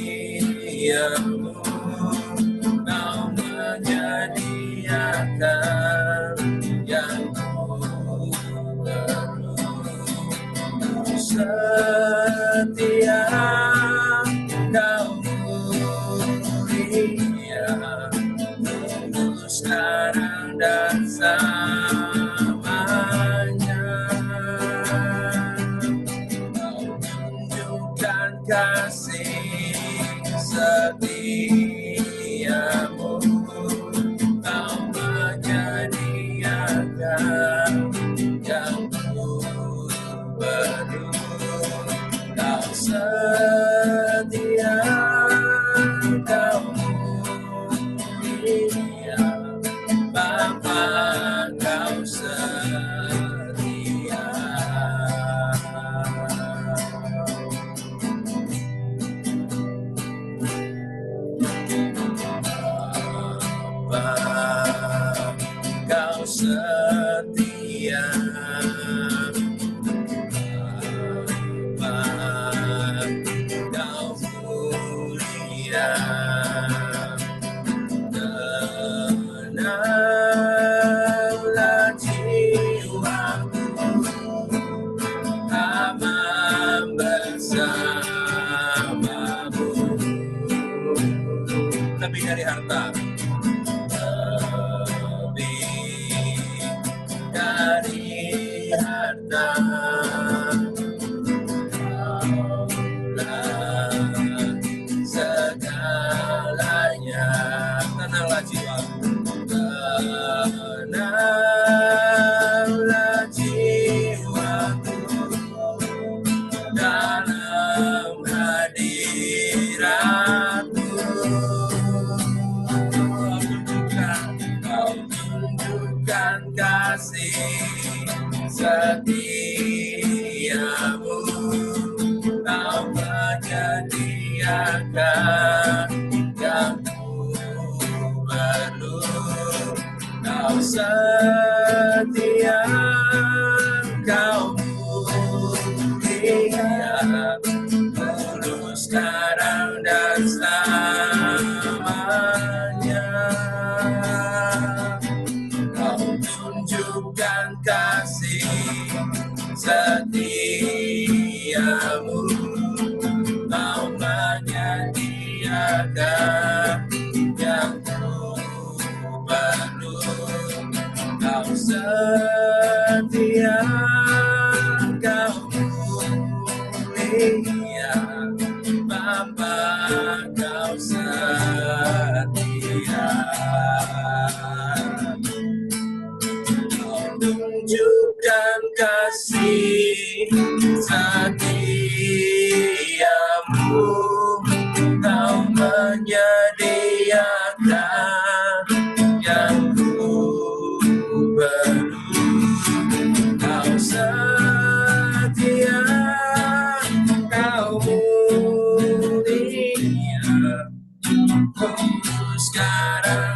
setiamu, kau menyediakan yang ku perlu. Setia kau mulia, dulu sekarang dan selamanya. Kau tunjukkan kasih setiamu, kau menyediakan yang ku perlu. Kau setia, kau mulia, Bapa, kau setia. Bapa, kau setia. Kau mulia, tenanglah jiwaku, aman bersamamu. Lebih dari harta, lebih dari harta, segalanya. Tenanglah jiwa, tenanglah jiwaku dalam hadiratmu. Kau tunjukkan kasih setiamu, kau menyediakan yang ku perlu. Kau setia, kau mulia, dulu sekarang dan selamanya. Kau tunjukkan kasih setiamu, kau menyediakan yang ku perlu. Kau setia, kau mulia, Bapa, kau setia. Kau tunjukkan kasih setiamu, kau menyediakan yang ku perlu. Kau setia, kau mulia, sekarang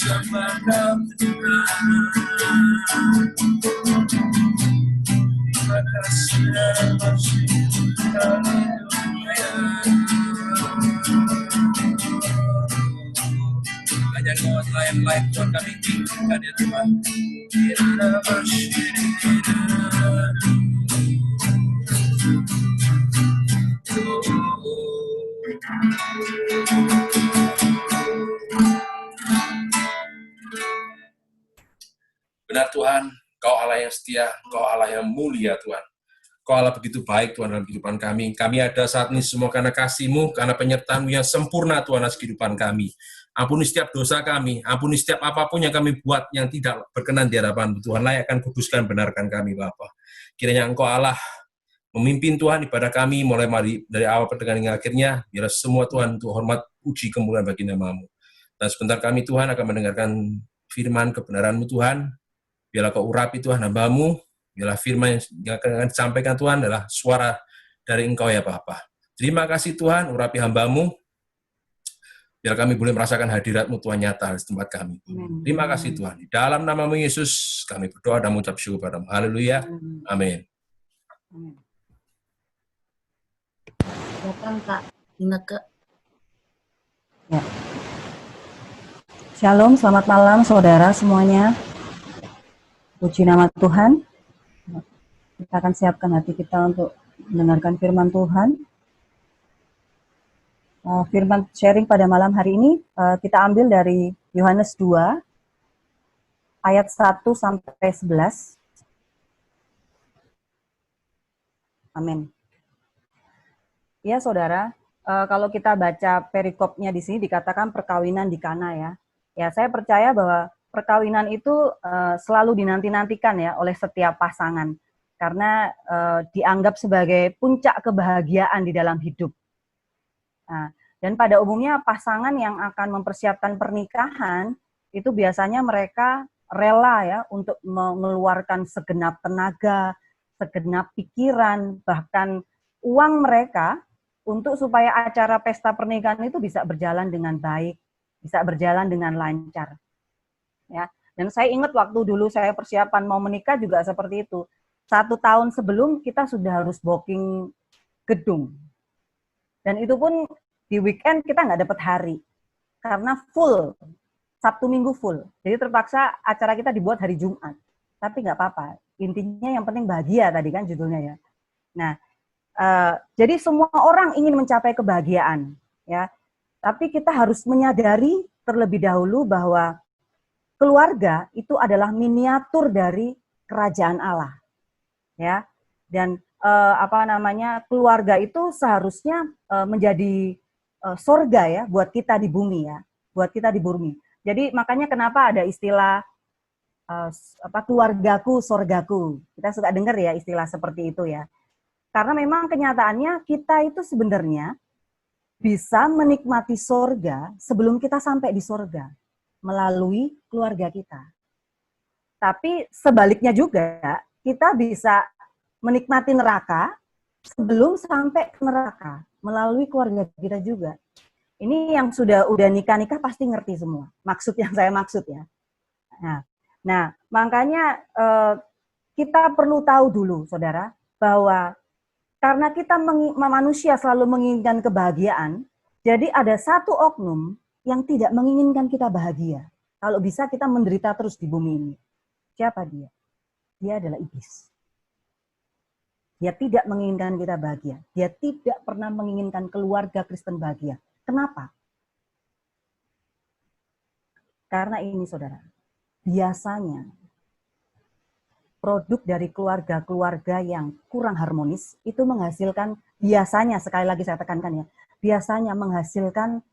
sembah Kau Tuhan. Terima kasih dan masih haleluya. Hanya Kau yang lain Tuhan kami tinggikan ya Tuhan. Kirana bersyukur. Benar Tuhan, Kau Allah yang setia, Kau Allah yang mulia Tuhan. Kau Allah begitu baik Tuhan dalam kehidupan kami. Kami ada saat ini semua karena kasih-Mu, karena penyertaan-Mu yang sempurna Tuhan atas kehidupan kami. Ampuni setiap dosa kami, ampuni setiap apapun yang kami buat yang tidak berkenan di hadapan-Mu. Tuhan layakkan, kuduskan, benarkan kami Bapa. Kiranya Engkau Allah memimpin Tuhan ibadah kami mulai dari awal pertengahan hingga akhirnya. Biarlah semua Tuhan untuk hormat, puji, kemuliaan bagi nama-Mu. Dan sebentar kami Tuhan akan mendengarkan firman kebenaran-Mu Tuhan. Biarlah Kau urapi Tuhan hamba-Mu. Biarlah firman yang akan disampaikan Tuhan adalah suara dari Engkau ya Bapa. Terima kasih Tuhan, urapi hamba-Mu. Biar kami boleh merasakan hadirat-Mu Tuhan nyata di tempat kami. Terima kasih Tuhan. Di dalam nama-Mu Yesus, kami berdoa dan mengucap syukur padamu. Haleluya. Amin. Datang Kak Ineke. Ya. Shalom, selamat malam saudara semuanya. Puji nama Tuhan. Kita akan siapkan hati kita untuk mendengarkan firman Tuhan. Firman sharing pada malam hari ini kita ambil dari Yohanes 2 ayat 1 sampai 11. Amin. Ya saudara, kalau kita baca perikopnya di sini dikatakan perkawinan di Kana ya. Ya saya percaya bahwa perkawinan itu selalu dinanti-nantikan ya oleh setiap pasangan. Karena dianggap sebagai puncak kebahagiaan di dalam hidup. Nah, dan pada umumnya pasangan yang akan mempersiapkan pernikahan itu biasanya mereka rela ya untuk mengeluarkan segenap tenaga, segenap pikiran, bahkan uang mereka untuk supaya acara pesta pernikahan itu bisa berjalan dengan baik, bisa berjalan dengan lancar. Ya, dan saya ingat waktu dulu saya persiapan mau menikah juga seperti itu. 1 tahun sebelum kita sudah harus booking gedung. Dan itu pun di weekend kita nggak dapat hari. Karena full, Sabtu Minggu full. Jadi terpaksa acara kita dibuat hari Jumat. Tapi nggak apa-apa. Intinya yang penting bahagia tadi kan judulnya ya. Nah, jadi semua orang ingin mencapai kebahagiaan. Ya. Tapi kita harus menyadari terlebih dahulu bahwa keluarga itu adalah miniatur dari kerajaan Allah. Ya, dan keluarga itu seharusnya menjadi sorga ya buat kita di bumi ya, buat kita di bumi. Jadi makanya kenapa ada istilah keluargaku, sorgaku. Kita suka dengar ya istilah seperti itu ya. Karena memang kenyataannya kita itu sebenarnya bisa menikmati sorga sebelum kita sampai di sorga melalui keluarga kita. Tapi sebaliknya juga kita bisa menikmati neraka sebelum sampai ke neraka melalui keluarga kita juga. Ini yang udah nikah pasti ngerti semua. Maksud yang saya maksud ya. Nah makanya kita perlu tahu dulu, saudara, bahwa karena kita manusia selalu menginginkan kebahagiaan, jadi ada satu oknum yang tidak menginginkan kita bahagia. Kalau bisa kita menderita terus di bumi ini. Siapa dia? Dia adalah iblis. Dia tidak menginginkan kita bahagia. Dia tidak pernah menginginkan keluarga Kristen bahagia. Kenapa? Karena ini saudara, biasanya produk dari keluarga-keluarga yang kurang harmonis itu menghasilkan, biasanya, sekali lagi saya tekankan ya, biasanya menghasilkan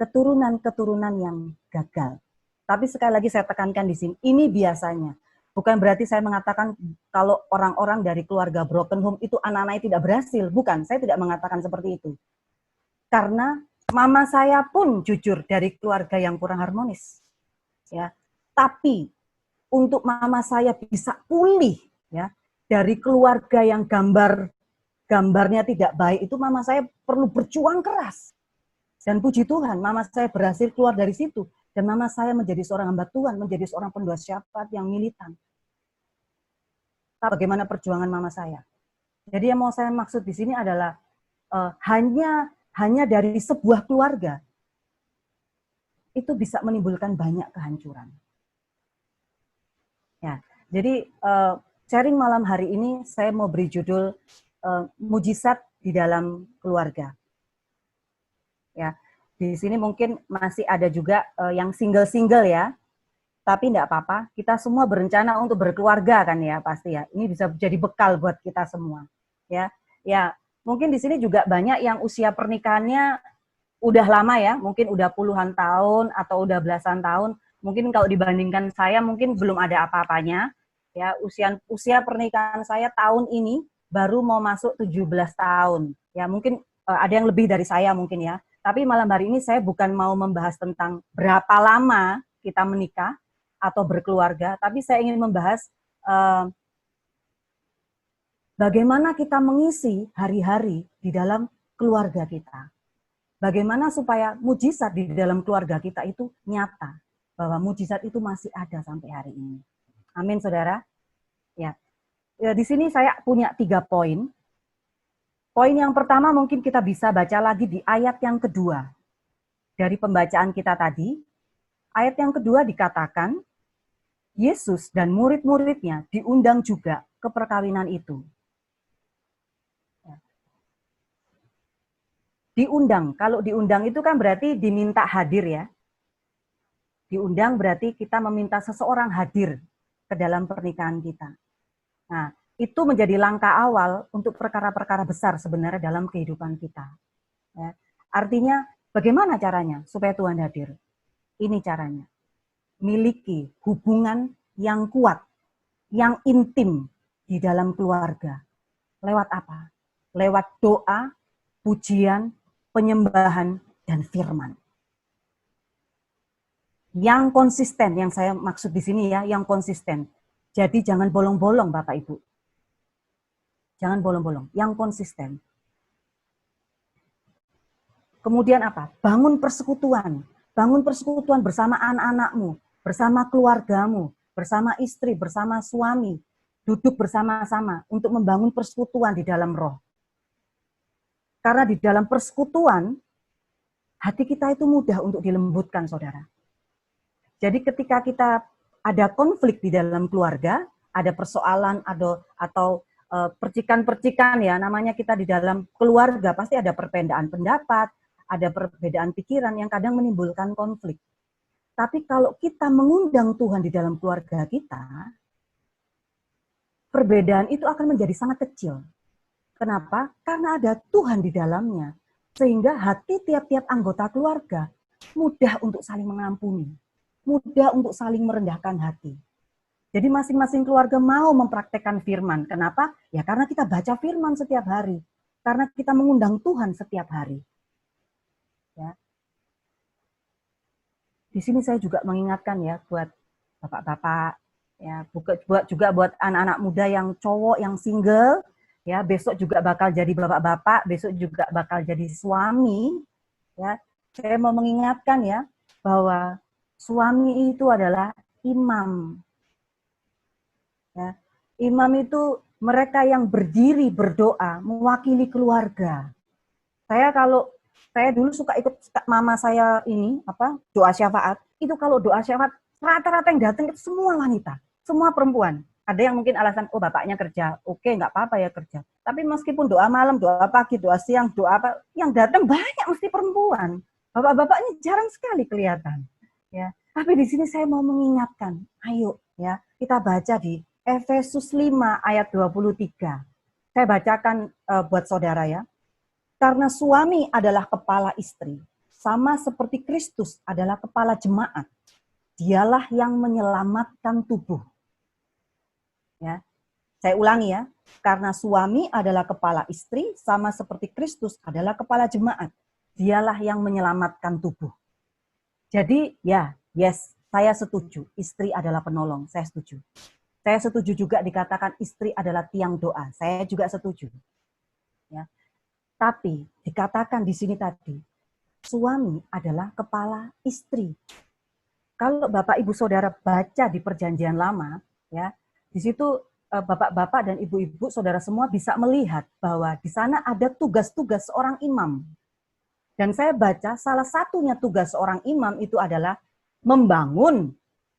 keturunan-keturunan yang gagal. Tapi sekali lagi saya tekankan di sini, ini biasanya. Bukan berarti saya mengatakan kalau orang-orang dari keluarga broken home itu anak-anaknya tidak berhasil. Bukan, saya tidak mengatakan seperti itu. Karena mama saya pun jujur dari keluarga yang kurang harmonis. Ya. Tapi untuk mama saya bisa pulih ya dari keluarga yang gambarnya tidak baik, itu mama saya perlu berjuang keras. Dan puji Tuhan, mama saya berhasil keluar dari situ. Dan mama saya menjadi seorang hamba Tuhan, menjadi seorang pendoa syafaat yang militan. Bagaimana perjuangan mama saya. Jadi yang mau saya maksud di sini adalah hanya dari sebuah keluarga itu bisa menimbulkan banyak kehancuran. Ya, jadi sharing malam hari ini saya mau beri judul mujizat di dalam keluarga. Ya, di sini mungkin masih ada juga yang single-single ya, tapi enggak apa-apa. Kita semua berencana untuk berkeluarga kan ya pasti ya. Ini bisa jadi bekal buat kita semua. Ya, ya mungkin di sini juga banyak yang usia pernikahannya udah lama ya, mungkin udah puluhan tahun atau udah belasan tahun. Mungkin kalau dibandingkan saya mungkin belum ada apa-apanya. Ya, usia pernikahan saya tahun ini baru mau masuk 17 tahun. Ya, mungkin ada yang lebih dari saya mungkin ya. Tapi malam hari ini saya bukan mau membahas tentang berapa lama kita menikah atau berkeluarga, tapi saya ingin membahas bagaimana kita mengisi hari-hari di dalam keluarga kita. Bagaimana supaya mujizat di dalam keluarga kita itu nyata, bahwa mujizat itu masih ada sampai hari ini. Amin, saudara. Ya, di sini saya punya 3 poin. Poin yang pertama mungkin kita bisa baca lagi di ayat yang kedua dari pembacaan kita tadi. Ayat yang kedua dikatakan, Yesus dan murid-muridnya diundang juga ke perkawinan itu. Diundang, kalau diundang itu kan berarti diminta hadir ya. Diundang berarti kita meminta seseorang hadir ke dalam pernikahan kita. Nah, itu menjadi langkah awal untuk perkara-perkara besar sebenarnya dalam kehidupan kita. Ya. Artinya, bagaimana caranya supaya Tuhan hadir? Ini caranya. Miliki hubungan yang kuat, yang intim di dalam keluarga. Lewat apa? Lewat doa, pujian, penyembahan, dan firman. Yang konsisten, yang saya maksud di sini ya, yang konsisten. Jadi jangan bolong-bolong Bapak Ibu. Jangan bolong-bolong, yang konsisten. Kemudian apa? Bangun persekutuan. Bangun persekutuan bersama anak-anakmu, bersama keluargamu, bersama istri, bersama suami. Duduk bersama-sama untuk membangun persekutuan di dalam roh. Karena di dalam persekutuan, hati kita itu mudah untuk dilembutkan, saudara. Jadi ketika kita ada konflik di dalam keluarga, ada persoalan atau percikan-percikan ya, namanya kita di dalam keluarga, pasti ada perbedaan pendapat, ada perbedaan pikiran yang kadang menimbulkan konflik. Tapi kalau kita mengundang Tuhan di dalam keluarga kita, perbedaan itu akan menjadi sangat kecil. Kenapa? Karena ada Tuhan di dalamnya. Sehingga hati tiap-tiap anggota keluarga mudah untuk saling mengampuni. Mudah untuk saling merendahkan hati. Jadi masing-masing keluarga mau mempraktekkan firman. Kenapa? Ya karena kita baca firman setiap hari. Karena kita mengundang Tuhan setiap hari. Ya. Di sini saya juga mengingatkan ya buat bapak-bapak, ya, juga buat anak-anak muda yang cowok, yang single, ya, besok juga bakal jadi bapak-bapak, besok juga bakal jadi suami, ya. Saya mau mengingatkan ya bahwa suami itu adalah imam. Ya. Imam itu mereka yang berdiri berdoa, mewakili keluarga. Saya dulu suka ikut mama saya ini doa syafaat. Itu kalau doa syafaat rata-rata yang datang itu semua wanita, semua perempuan. Ada yang mungkin alasan, oh bapaknya kerja, oke nggak apa-apa ya kerja. Tapi meskipun doa malam, doa pagi, doa siang, doa apa, yang datang banyak mesti perempuan. Bapak-bapaknya jarang sekali kelihatan. Ya, tapi di sini saya mau mengingatkan, ayo ya kita baca di Efesus 5 ayat 23. Saya bacakan buat saudara ya. Karena suami adalah kepala istri, sama seperti Kristus adalah kepala jemaat. Dialah yang menyelamatkan tubuh. Ya, saya ulangi ya, karena suami adalah kepala istri, sama seperti Kristus adalah kepala jemaat. Dialah yang menyelamatkan tubuh. Jadi ya, yes, saya setuju. Istri adalah penolong, saya setuju. Saya setuju juga dikatakan istri adalah tiang doa. Saya juga setuju. Ya. Tapi dikatakan di sini tadi, suami adalah kepala istri. kalau Bapak Ibu Saudara baca di Perjanjian Lama, ya, di situ Bapak-bapak dan ibu-ibu saudara semua bisa melihat bahwa di sana ada tugas-tugas seorang imam. Dan saya baca salah satunya tugas seorang imam itu adalah membangun,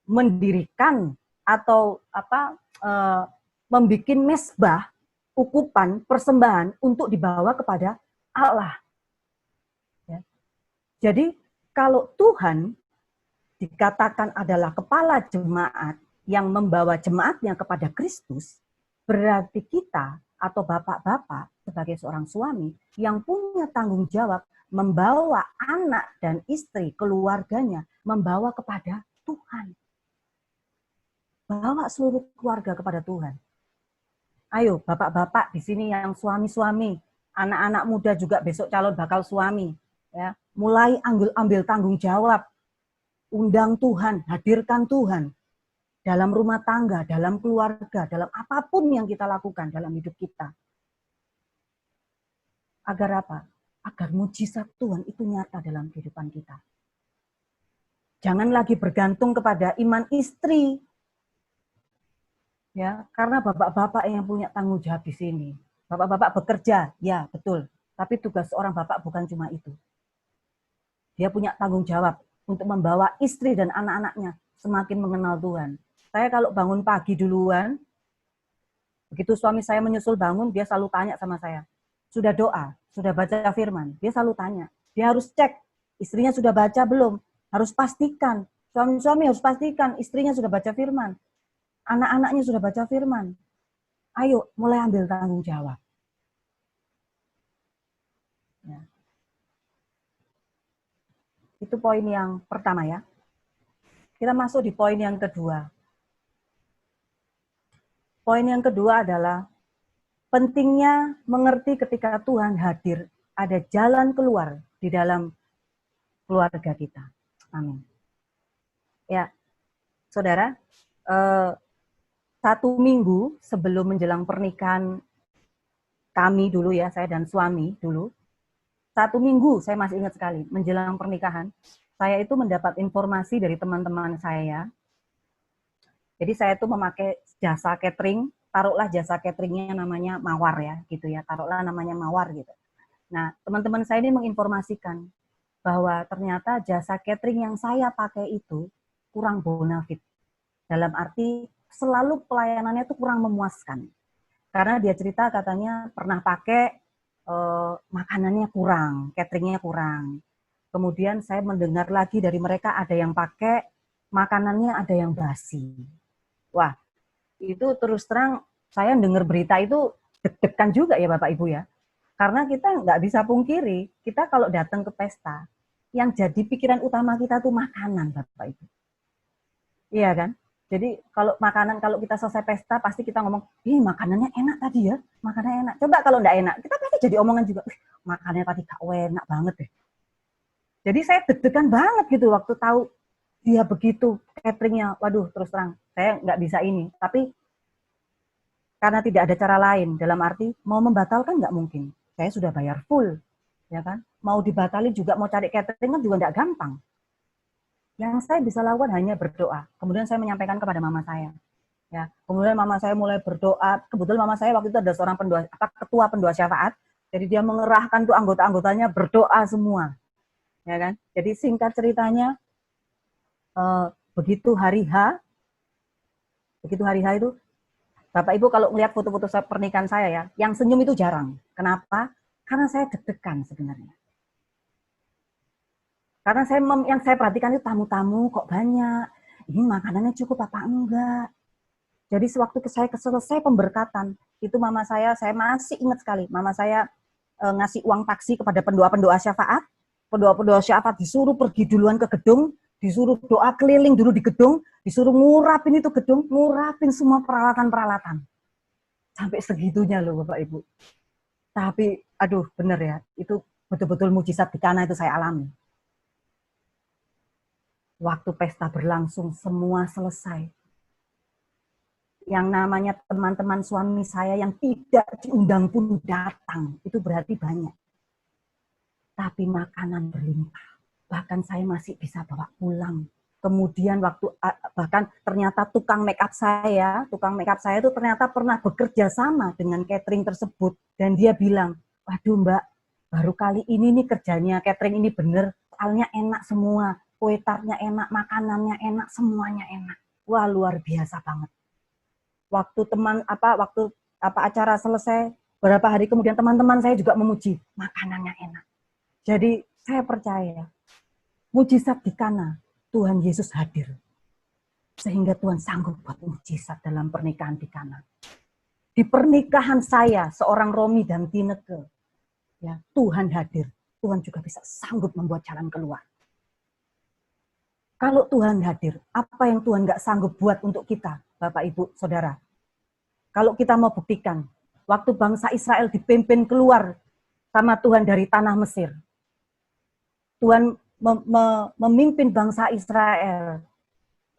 mendirikan atau membuat mesbah, ukupan, persembahan untuk dibawa kepada Allah. Ya. Jadi kalau Tuhan dikatakan adalah kepala jemaat yang membawa jemaatnya kepada Kristus, berarti kita atau bapak-bapak sebagai seorang suami yang punya tanggung jawab membawa anak dan istri keluarganya, membawa kepada Tuhan. Bawa seluruh keluarga kepada Tuhan. Ayo bapak-bapak di sini yang suami-suami, anak-anak muda juga besok calon bakal suami, ya, mulai ambil tanggung jawab. Undang Tuhan, hadirkan Tuhan dalam rumah tangga, dalam keluarga, dalam apapun yang kita lakukan dalam hidup kita. Agar apa? Agar mujizat Tuhan itu nyata dalam kehidupan kita. Jangan lagi bergantung kepada iman istri. Ya, karena bapak-bapak yang punya tanggung jawab di sini. Bapak-bapak bekerja, ya betul. Tapi tugas seorang bapak bukan cuma itu. Dia punya tanggung jawab untuk membawa istri dan anak-anaknya semakin mengenal Tuhan. Saya kalau bangun pagi duluan, begitu suami saya menyusul bangun, dia selalu tanya sama saya, sudah doa, sudah baca firman? Dia selalu tanya. Dia harus cek, istrinya sudah baca belum? Harus pastikan, suami-suami harus pastikan istrinya sudah baca firman. Anak-anaknya sudah baca firman. Ayo, mulai ambil tanggung jawab. Ya. Itu poin yang pertama ya. Kita masuk di poin yang kedua. Poin yang kedua adalah pentingnya mengerti ketika Tuhan hadir, ada jalan keluar di dalam keluarga kita. Amin. Ya, saudara, 1 minggu sebelum menjelang pernikahan kami dulu ya, saya dan suami dulu, 1 minggu, saya masih ingat sekali, menjelang pernikahan, saya itu mendapat informasi dari teman-teman saya. Jadi saya itu memakai jasa catering, taruhlah jasa cateringnya namanya Mawar ya, gitu ya, taruhlah namanya Mawar gitu. Nah, teman-teman saya ini menginformasikan bahwa ternyata jasa catering yang saya pakai itu kurang bonafit. Dalam arti selalu pelayanannya itu kurang memuaskan. Karena dia cerita katanya pernah pakai makanannya kurang, cateringnya kurang. Kemudian saya mendengar lagi dari mereka ada yang pakai makanannya ada yang basi. Wah, itu terus terang saya dengar berita itu deg-degan juga ya Bapak Ibu ya. Karena kita nggak bisa pungkiri, kita kalau datang ke pesta, yang jadi pikiran utama kita tuh makanan Bapak Ibu. Iya kan? Jadi kalau makanan, kalau kita selesai pesta, pasti kita ngomong, ih makanannya enak tadi ya, makanannya enak. Coba kalau enggak enak, kita pasti jadi omongan juga, makanannya tadi gak enak banget deh. Jadi saya deg-degan banget gitu waktu tahu dia begitu cateringnya, waduh terus terang, saya nggak bisa ini. Tapi karena tidak ada cara lain, dalam arti mau membatalkan nggak mungkin. Saya sudah bayar full, ya kan? Mau dibatalin juga, mau cari catering kan juga nggak gampang. Yang saya bisa lakukan hanya berdoa. Kemudian saya menyampaikan kepada mama saya. Ya, kemudian mama saya mulai berdoa. Kebetulan mama saya waktu itu ada seorang ketua pendoa syafaat. Jadi dia mengerahkan tuh anggota-anggotanya berdoa semua. Ya kan? Jadi singkat ceritanya, begitu hari H itu, Bapak Ibu kalau melihat foto-foto pernikahan saya ya, yang senyum itu jarang. Kenapa? Karena saya deg-degan sebenarnya. Karena yang saya perhatikan itu tamu-tamu kok banyak. Ini makanannya cukup apa enggak? Jadi sewaktu saya selesai pemberkatan, itu mama saya masih ingat sekali, mama saya ngasih uang taksi kepada pendoa-pendoa syafaat. Pendoa-pendoa syafaat disuruh pergi duluan ke gedung, disuruh doa keliling dulu di gedung, disuruh ngurapin itu gedung, ngurapin semua peralatan-peralatan. Sampai segitunya loh Bapak Ibu. Tapi aduh bener ya, itu betul-betul mujizat di Kana itu saya alami. Waktu pesta berlangsung, semua selesai. Yang namanya teman-teman suami saya yang tidak diundang pun datang, itu berarti banyak. Tapi makanan berlimpah. Bahkan saya masih bisa bawa pulang. Kemudian bahkan ternyata tukang make up saya itu ternyata pernah bekerja sama dengan catering tersebut, dan dia bilang, waduh Mbak, baru kali ini nih kerjanya catering ini bener, soalnya enak semua, kue tartnya enak, makanannya enak, semuanya enak. Wah, luar biasa banget. Waktu acara selesai, beberapa hari kemudian teman-teman saya juga memuji, makanannya enak. Jadi saya percaya mujizat di Kana, Tuhan Yesus hadir. Sehingga Tuhan sanggup buat mujizat dalam pernikahan di Kana. Di pernikahan saya, seorang Romi dan Tineke, ya, Tuhan hadir. Tuhan juga bisa sanggup membuat jalan keluar. Kalau Tuhan hadir, apa yang Tuhan nggak sanggup buat untuk kita, Bapak, Ibu, Saudara? Kalau kita mau buktikan, waktu bangsa Israel dipimpin keluar sama Tuhan dari tanah Mesir, Tuhan memimpin bangsa Israel,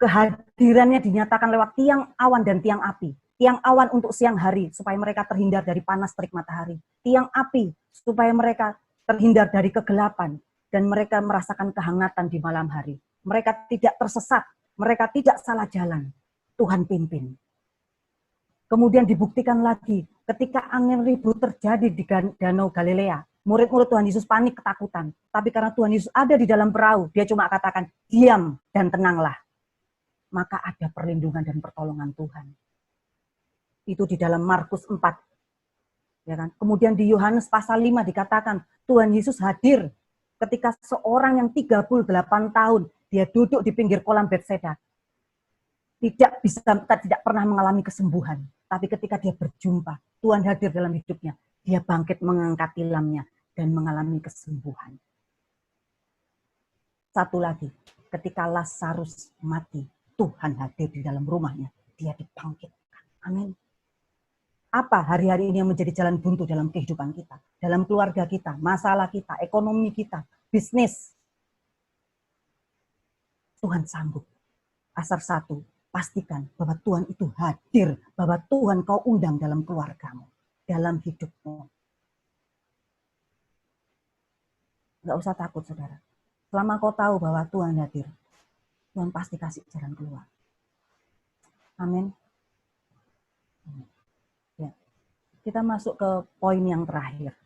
kehadirannya dinyatakan lewat tiang awan dan tiang api. Tiang awan untuk siang hari, supaya mereka terhindar dari panas terik matahari. Tiang api, supaya mereka terhindar dari kegelapan, dan mereka merasakan kehangatan di malam hari. Mereka tidak tersesat, mereka tidak salah jalan. Tuhan pimpin. Kemudian dibuktikan lagi, ketika angin ribut terjadi di Danau Galilea, murid-murid Tuhan Yesus panik ketakutan. Tapi karena Tuhan Yesus ada di dalam perahu, dia cuma katakan, diam dan tenanglah. Maka ada perlindungan dan pertolongan Tuhan. Itu di dalam Markus 4. Ya kan? Kemudian di Yohanes pasal 5 dikatakan, Tuhan Yesus hadir ketika seorang yang 38 tahun, dia duduk di pinggir kolam Bethesda. Tidak pernah mengalami kesembuhan. Tapi ketika dia berjumpa, Tuhan hadir dalam hidupnya. Dia bangkit mengangkat tilamnya dan mengalami kesembuhan. Satu lagi, ketika Lazarus mati, Tuhan hadir di dalam rumahnya. Dia dibangkitkan. Amin. Apa hari-hari ini yang menjadi jalan buntu dalam kehidupan kita? Dalam keluarga kita, masalah kita, ekonomi kita, bisnis. Tuhan sanggup. Asar 1, pastikan bahwa Tuhan itu hadir, bahwa Tuhan kau undang dalam keluargamu, dalam hidupmu. Nggak usah takut, saudara. Selama kau tahu bahwa Tuhan hadir, Tuhan pasti kasih jalan keluar. Amin. Ya. Kita masuk ke poin yang terakhir.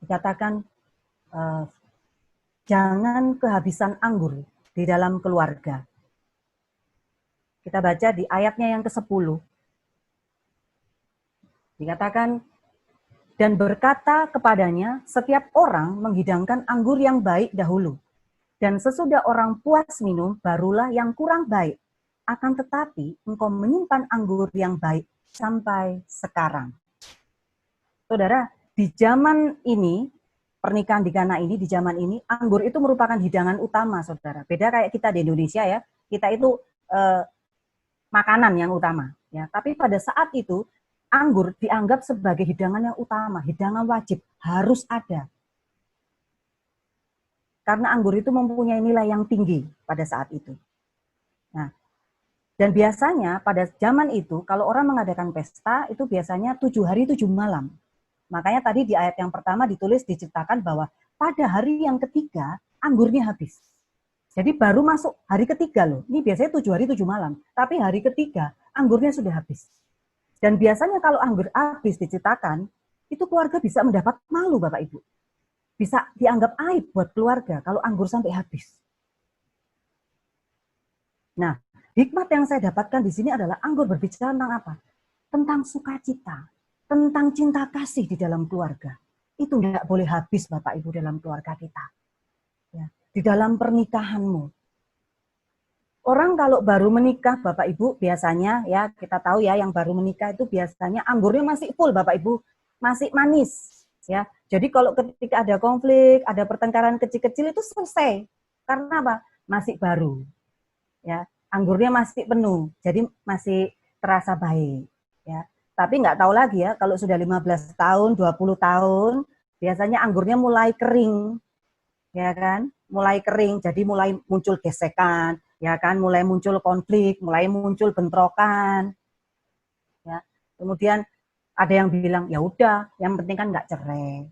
Dikatakan, jangan kehabisan anggur di dalam keluarga. Kita baca di ayatnya yang ke-10. Dikatakan, dan berkata kepadanya, setiap orang menghidangkan anggur yang baik dahulu. Dan sesudah orang puas minum, barulah yang kurang baik. Akan tetapi, engkau menyimpan anggur yang baik sampai sekarang. Saudara, di zaman ini, pernikahan di Kana ini, di zaman ini, anggur itu merupakan hidangan utama, saudara. Beda kayak kita di Indonesia ya, kita itu makanan yang utama. Ya. Tapi pada saat itu, anggur dianggap sebagai hidangan yang utama, hidangan wajib, harus ada. Karena anggur itu mempunyai nilai yang tinggi pada saat itu. Nah, dan biasanya pada zaman itu, kalau orang mengadakan pesta, itu biasanya 7 hari 7 malam. Makanya tadi di ayat yang pertama diceritakan bahwa pada hari yang ketiga, anggurnya habis. Jadi baru masuk hari ketiga loh. Ini biasanya 7 hari 7 malam. Tapi hari ketiga, anggurnya sudah habis. Dan biasanya kalau anggur habis diceritakan, itu keluarga bisa mendapat malu, Bapak Ibu. Bisa dianggap aib buat keluarga kalau anggur sampai habis. Nah, hikmat yang saya dapatkan di sini adalah anggur berbicara tentang apa? Tentang sukacita, tentang cinta kasih di dalam keluarga. Itu tidak boleh habis, Bapak Ibu, dalam keluarga kita. Ya, di dalam pernikahanmu. Orang kalau baru menikah, Bapak Ibu, biasanya ya kita tahu ya, yang baru menikah itu biasanya anggurnya masih full, Bapak Ibu, masih manis. Ya, jadi kalau ketika ada konflik, ada pertengkaran kecil-kecil itu selesai. Karena apa? Masih baru. Ya, anggurnya masih penuh, jadi masih terasa baik. Ya, tapi nggak tahu lagi ya, kalau sudah 15 tahun, 20 tahun, biasanya anggurnya mulai kering. Ya kan? Mulai kering, jadi mulai muncul gesekan, ya kan? Mulai muncul konflik, mulai muncul bentrokan. Ya. Kemudian ada yang bilang, ya udah, yang penting kan nggak cerai.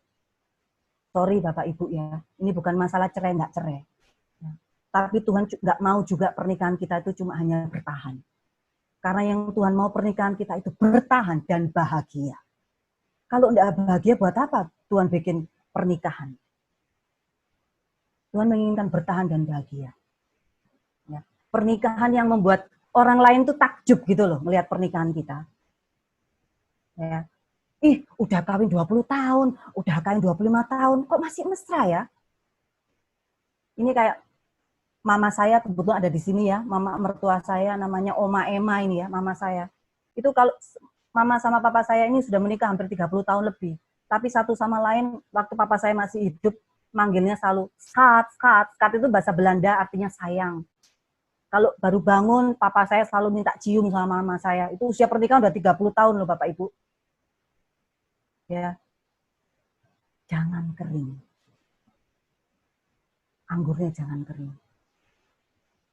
Sorry Bapak Ibu ya, ini bukan masalah cerai nggak cerai. Ya. Tapi Tuhan nggak mau juga pernikahan kita itu cuma hanya bertahan. Karena yang Tuhan mau pernikahan kita itu bertahan dan bahagia. Kalau enggak bahagia, buat apa Tuhan bikin pernikahan? Tuhan menginginkan bertahan dan bahagia. Ya. Pernikahan yang membuat orang lain tuh takjub gitu loh, melihat pernikahan kita. Ya. Ih, udah kawin 20 tahun, udah kawin 25 tahun, kok masih mesra ya? Ini kayak mama saya kebetulan ada di sini ya, mama mertua saya namanya Oma Emma ini ya, mama saya. Itu kalau mama sama papa saya ini sudah menikah hampir 30 tahun lebih. Tapi satu sama lain, waktu papa saya masih hidup, manggilnya selalu skat, skat. Skat itu bahasa Belanda artinya sayang. Kalau baru bangun, papa saya selalu minta cium sama mama saya. Itu usia pernikahan udah 30 tahun loh Bapak Ibu. Ya. Jangan kering. Anggurnya jangan kering.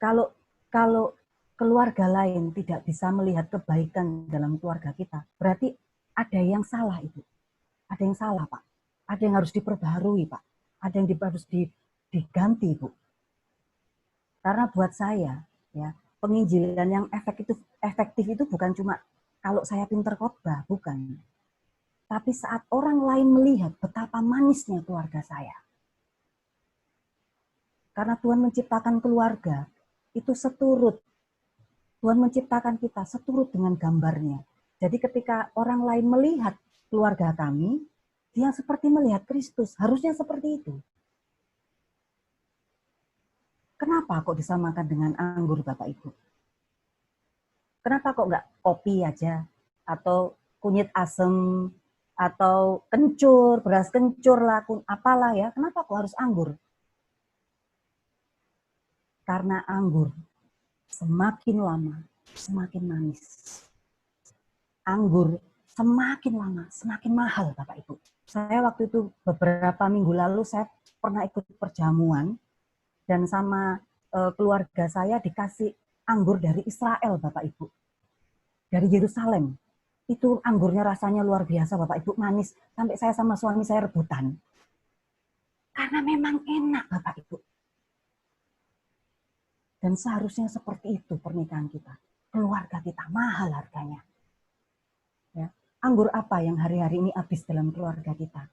Kalau keluarga lain tidak bisa melihat kebaikan dalam keluarga kita, berarti ada yang salah itu. Ada yang salah, Pak. Ada yang harus diperbaharui, Pak. Ada yang harus diganti, Bu. Karena buat saya, ya, penginjilan yang efektif itu bukan cuma kalau saya pinter khotbah, bukan. Tapi saat orang lain melihat betapa manisnya keluarga saya. Karena Tuhan menciptakan keluarga, itu seturut. Tuhan menciptakan kita seturut dengan gambarnya. Jadi ketika orang lain melihat keluarga kami, dia seperti melihat Kristus. Harusnya seperti itu. Kenapa kok disamakan dengan anggur Bapak Ibu? Kenapa kok nggak kopi aja? Atau kunyit asem? Atau kencur, beras kencur lah, apalah ya. Kenapa kok harus anggur? Karena anggur semakin lama, semakin manis. Anggur semakin lama, semakin mahal Bapak Ibu. Saya waktu itu beberapa minggu lalu saya pernah ikut perjamuan dan sama keluarga saya dikasih anggur dari Israel Bapak Ibu. Dari Yerusalem. Itu anggurnya rasanya luar biasa Bapak Ibu, manis. Sampai saya sama suami saya rebutan. Karena memang enak Bapak Ibu. Dan seharusnya seperti itu pernikahan kita. Keluarga kita mahal harganya. Ya. Anggur apa yang hari-hari ini habis dalam keluarga kita?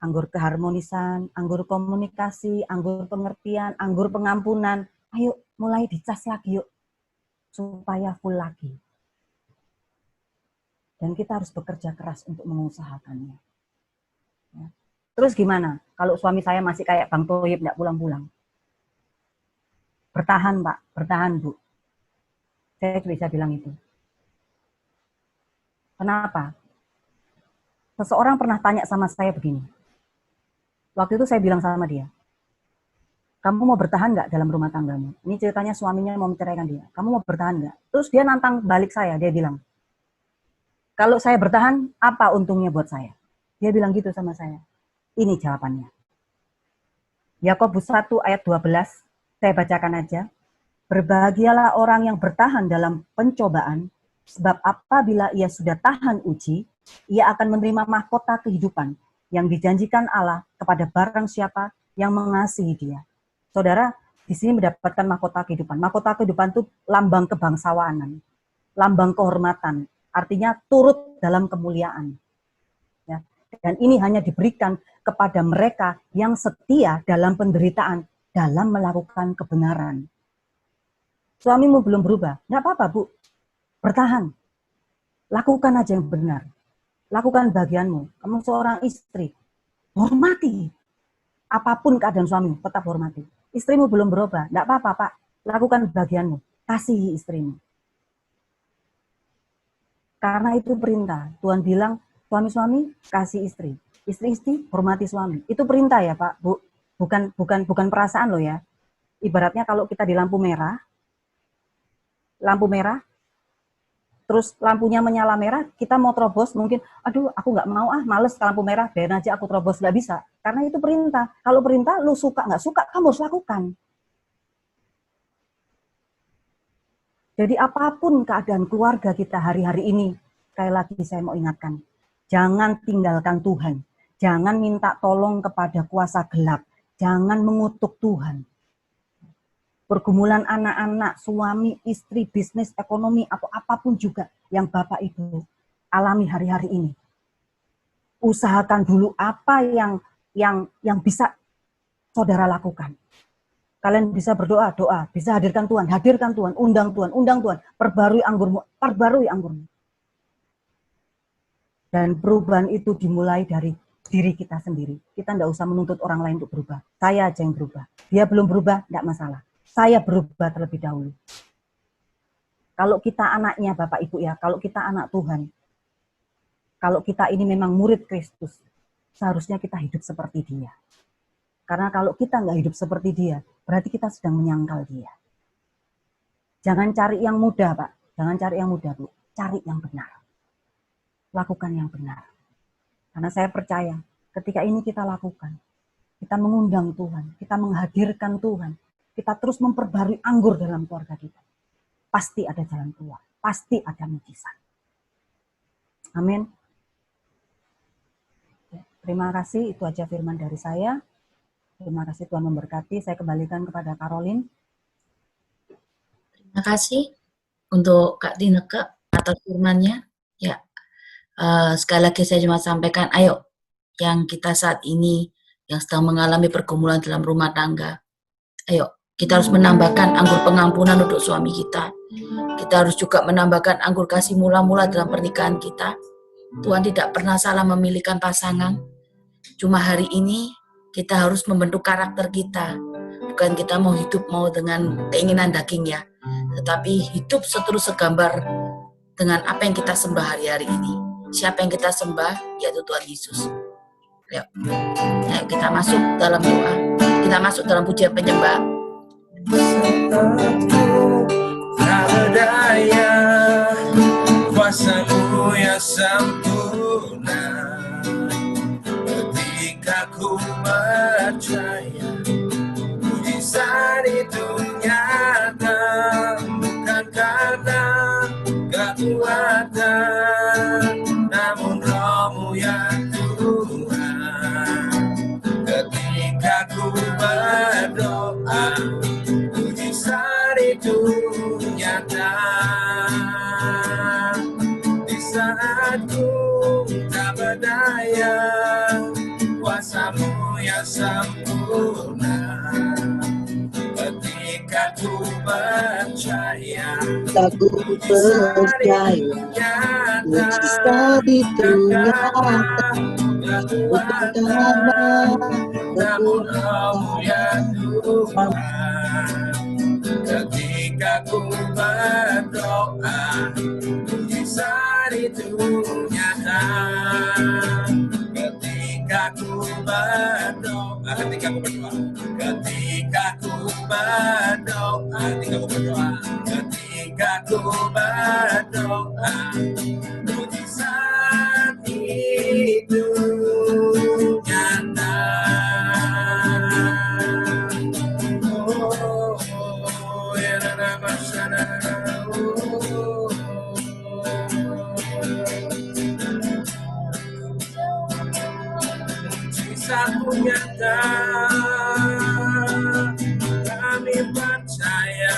Anggur keharmonisan, anggur komunikasi, anggur pengertian, anggur pengampunan. Ayo mulai dicas lagi yuk. Supaya full lagi. Dan kita harus bekerja keras untuk mengusahakannya. Ya. Terus gimana? Kalau suami saya masih kayak Bang Toyib nggak pulang-pulang? Bertahan Pak, bertahan Bu. Saya bisa bilang itu. Kenapa? Seseorang pernah tanya sama saya begini. Waktu itu saya bilang sama dia, kamu mau bertahan nggak dalam rumah tanggamu? Ini ceritanya suaminya mau menceraikan dia. Kamu mau bertahan nggak? Terus dia nantang balik saya, dia bilang, kalau saya bertahan, apa untungnya buat saya? Dia bilang gitu sama saya. Ini jawabannya. Yakobus 1 ayat 12, saya bacakan aja. Berbahagialah orang yang bertahan dalam pencobaan, sebab apabila ia sudah tahan uji, ia akan menerima mahkota kehidupan yang dijanjikan Allah kepada barang siapa yang mengasihi dia. Saudara, di sini mendapatkan mahkota kehidupan. Mahkota kehidupan itu lambang kebangsawanan, lambang kehormatan, artinya turut dalam kemuliaan. Ya. Dan ini hanya diberikan kepada mereka yang setia dalam penderitaan, dalam melakukan kebenaran. Suamimu belum berubah, nggak apa-apa Bu, bertahan. Lakukan aja yang benar. Lakukan bagianmu. Kamu seorang istri, hormati. Apapun keadaan suamimu, tetap hormati. Istrimu belum berubah, nggak apa-apa Pak. Lakukan bagianmu, kasihi istrimu. Karena itu perintah. Tuhan bilang, suami-suami kasih istri. Istri-istri hormati suami. Itu perintah ya Pak, Bu. Bukan perasaan loh ya. Ibaratnya kalau kita di lampu merah, terus lampunya menyala merah, kita mau terobos, mungkin, aduh aku nggak mau males ke lampu merah, biarin aja aku terobos, nggak bisa. Karena itu perintah. Kalau perintah, lu suka nggak suka, kamu harus lakukan. Jadi apapun keadaan keluarga kita hari-hari ini, sekali lagi saya mau ingatkan, jangan tinggalkan Tuhan. Jangan minta tolong kepada kuasa gelap. Jangan mengutuk Tuhan. pergumulan anak-anak, suami, istri, bisnis, ekonomi, atau apapun juga yang Bapak Ibu alami hari-hari ini. Usahakan dulu apa yang bisa saudara lakukan. Kalian bisa berdoa, doa, bisa hadirkan Tuhan, undang Tuhan, perbarui anggurmu. Dan perubahan itu dimulai dari diri kita sendiri. Kita tidak usah menuntut orang lain untuk berubah. Saya aja yang berubah. Dia belum berubah, tidak masalah. Saya berubah terlebih dahulu. Kalau kita anaknya Bapak Ibu ya, kalau kita anak Tuhan, kalau kita ini memang murid Kristus, seharusnya kita hidup seperti dia. Karena kalau kita nggak hidup seperti dia, berarti kita sedang menyangkal dia. Jangan cari yang mudah, Pak. Jangan cari yang mudah, Bu. Cari yang benar. Lakukan yang benar. Karena saya percaya, ketika ini kita lakukan, kita mengundang Tuhan, kita menghadirkan Tuhan, kita terus memperbarui anggur dalam keluarga kita. Pasti ada jalan keluar, pasti ada mujizat. Amin. Terima kasih, itu aja firman dari saya. Terima kasih, Tuhan memberkati. Saya kembalikan kepada Caroline. Terima kasih untuk Kak Dineke atas firman-Nya. Ya, sekali lagi saya cuma sampaikan, ayo yang kita saat ini yang sedang mengalami pergumulan dalam rumah tangga, ayo kita harus menambahkan anggur pengampunan untuk suami kita. Kita harus juga menambahkan anggur kasih mula-mula dalam pernikahan kita. Tuhan tidak pernah salah memilihkan pasangan. Cuma hari ini kita harus membentuk karakter kita. Bukan kita mau hidup mau dengan keinginan daging ya, tetapi hidup seterus segambar dengan apa yang kita sembah hari-hari ini. Siapa yang kita sembah, yaitu Tuhan Yesus. Ayo kita masuk dalam doa. Kita masuk dalam pujian penyembah. Tak berdaya, kuasa-Mu yang sempurna. Ketika ku percaya, mujizat itu nyata, bukan karena kekuatan, namun Roh-Mu ya Tuhan. Ketika ku berdoa, mujizat itu nyata. Di saat ku tak berdaya, kuasa-Mu yang sempurna. Ketika ku percaya, mujizat itu nyata. Bukan karena namun Roh-Mu ya Tuhan. Ketika ku berdoa, mujizat itu nyata. Ketika ku berdoa, ketika ku berdoa, mujizat itu nyata. Mujizat nyata, kami percaya.